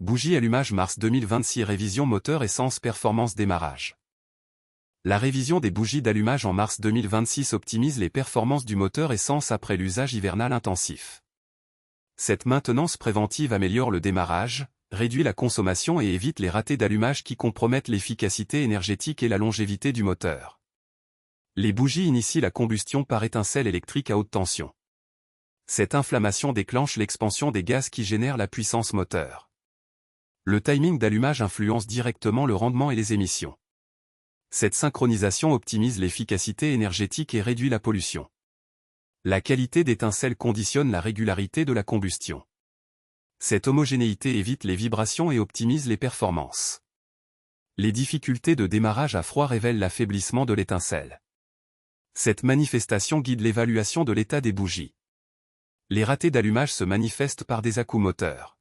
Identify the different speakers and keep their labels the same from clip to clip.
Speaker 1: Bougie allumage mars 2026 révision moteur essence performance démarrage. La révision des bougies d'allumage en mars 2026 optimise les performances du moteur essence après l'usage hivernal intensif. Cette maintenance préventive améliore le démarrage, réduit la consommation et évite les ratés d'allumage qui compromettent l'efficacité énergétique et la longévité du moteur. Les bougies initient la combustion par étincelle électrique à haute tension. Cette inflammation déclenche l'expansion des gaz qui génèrent la puissance moteur. Le timing d'allumage influence directement le rendement et les émissions. Cette synchronisation optimise l'efficacité énergétique et réduit la pollution. La qualité d'étincelle conditionne la régularité de la combustion. Cette homogénéité évite les vibrations et optimise les performances. Les difficultés de démarrage à froid révèlent l'affaiblissement de l'étincelle. Cette manifestation guide l'évaluation de l'état des bougies. Les ratés d'allumage se manifestent par des à-coups moteurs.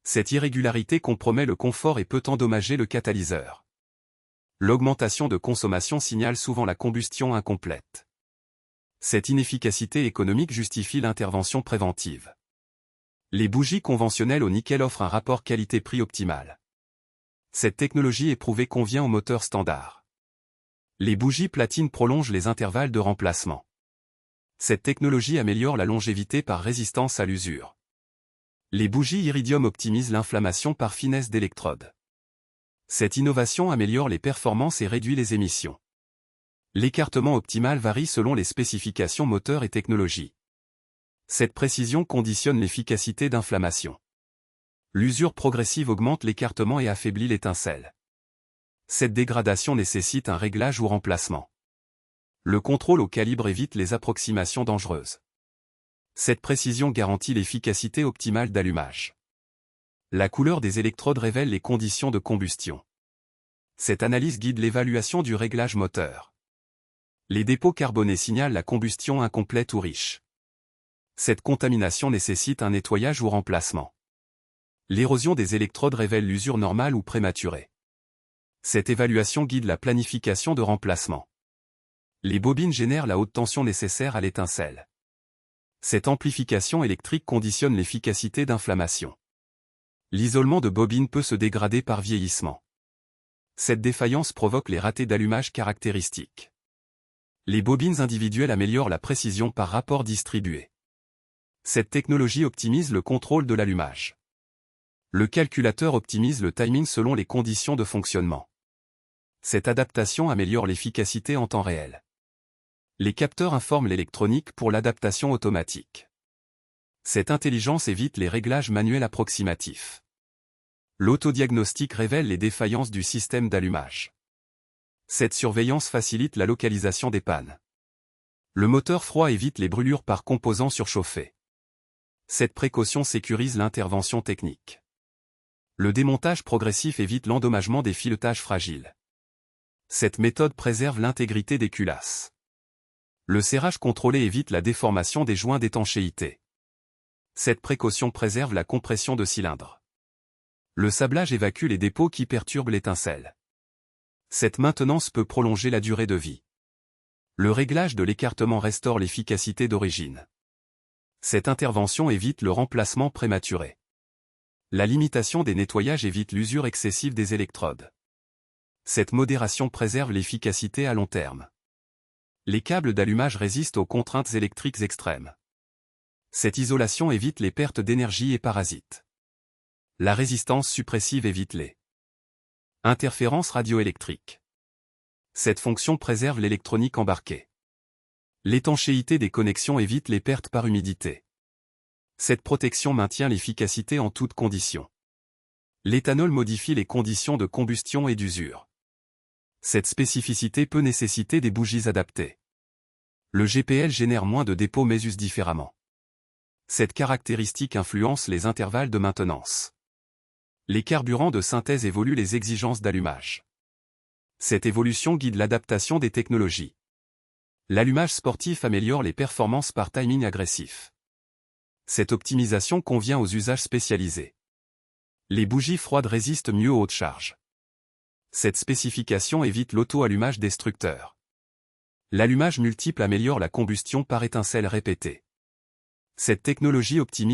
Speaker 1: Cette irrégularité compromet le confort et peut endommager le catalyseur. L'augmentation de consommation signale souvent la combustion incomplète. Cette inefficacité économique justifie l'intervention préventive. Les bougies conventionnelles au nickel offrent un rapport qualité-prix optimal. Cette technologie éprouvée convient aux moteurs standards. Les bougies platine prolongent les intervalles de remplacement. Cette technologie améliore la longévité par résistance à l'usure. Les bougies iridium optimisent l'inflammation par finesse d'électrode. Cette innovation améliore les performances et réduit les émissions. L'écartement optimal varie selon les spécifications moteurs et technologies. Cette précision conditionne l'efficacité d'inflammation. L'usure progressive augmente l'écartement et affaiblit l'étincelle. Cette dégradation nécessite un réglage ou remplacement. Le contrôle au calibre évite les approximations dangereuses. Cette précision garantit l'efficacité optimale d'allumage. La couleur des électrodes révèle les conditions de combustion. Cette analyse guide l'évaluation du réglage moteur. Les dépôts carbonés signalent la combustion incomplète ou riche. Cette contamination nécessite un nettoyage ou remplacement. L'érosion des électrodes révèle l'usure normale ou prématurée. Cette évaluation guide la planification de remplacement. Les bobines génèrent la haute tension nécessaire à l'étincelle. Cette amplification électrique conditionne l'efficacité d'inflammation. L'isolement de bobines peut se dégrader par vieillissement. Cette défaillance provoque les ratés d'allumage caractéristiques. Les bobines individuelles améliorent la précision par rapport distribué. Cette technologie optimise le contrôle de l'allumage. Le calculateur optimise le timing selon les conditions de fonctionnement. Cette adaptation améliore l'efficacité en temps réel. Les capteurs informent l'électronique pour l'adaptation automatique. Cette intelligence évite les réglages manuels approximatifs. L'autodiagnostic révèle les défaillances du système d'allumage. Cette surveillance facilite la localisation des pannes. Le moteur froid évite les brûlures par composants surchauffés. Cette précaution sécurise l'intervention technique. Le démontage progressif évite l'endommagement des filetages fragiles. Cette méthode préserve l'intégrité des culasses. Le serrage contrôlé évite la déformation des joints d'étanchéité. Cette précaution préserve la compression de cylindres. Le sablage évacue les dépôts qui perturbent l'étincelle. Cette maintenance peut prolonger la durée de vie. Le réglage de l'écartement restaure l'efficacité d'origine. Cette intervention évite le remplacement prématuré. La limitation des nettoyages évite l'usure excessive des électrodes. Cette modération préserve l'efficacité à long terme. Les câbles d'allumage résistent aux contraintes électriques extrêmes. Cette isolation évite les pertes d'énergie et parasites. La résistance suppressive évite les interférences radioélectriques. Cette fonction préserve l'électronique embarquée. L'étanchéité des connexions évite les pertes par humidité. Cette protection maintient l'efficacité en toutes conditions. L'éthanol modifie les conditions de combustion et d'usure. Cette spécificité peut nécessiter des bougies adaptées. Le GPL génère moins de dépôts mais use différemment. Cette caractéristique influence les intervalles de maintenance. Les carburants de synthèse évoluent les exigences d'allumage. Cette évolution guide l'adaptation des technologies. L'allumage sportif améliore les performances par timing agressif. Cette optimisation convient aux usages spécialisés. Les bougies froides résistent mieux aux hautes charges. Cette spécification évite l'auto-allumage destructeur. L'allumage multiple améliore la combustion par étincelle répétée. Cette technologie optimise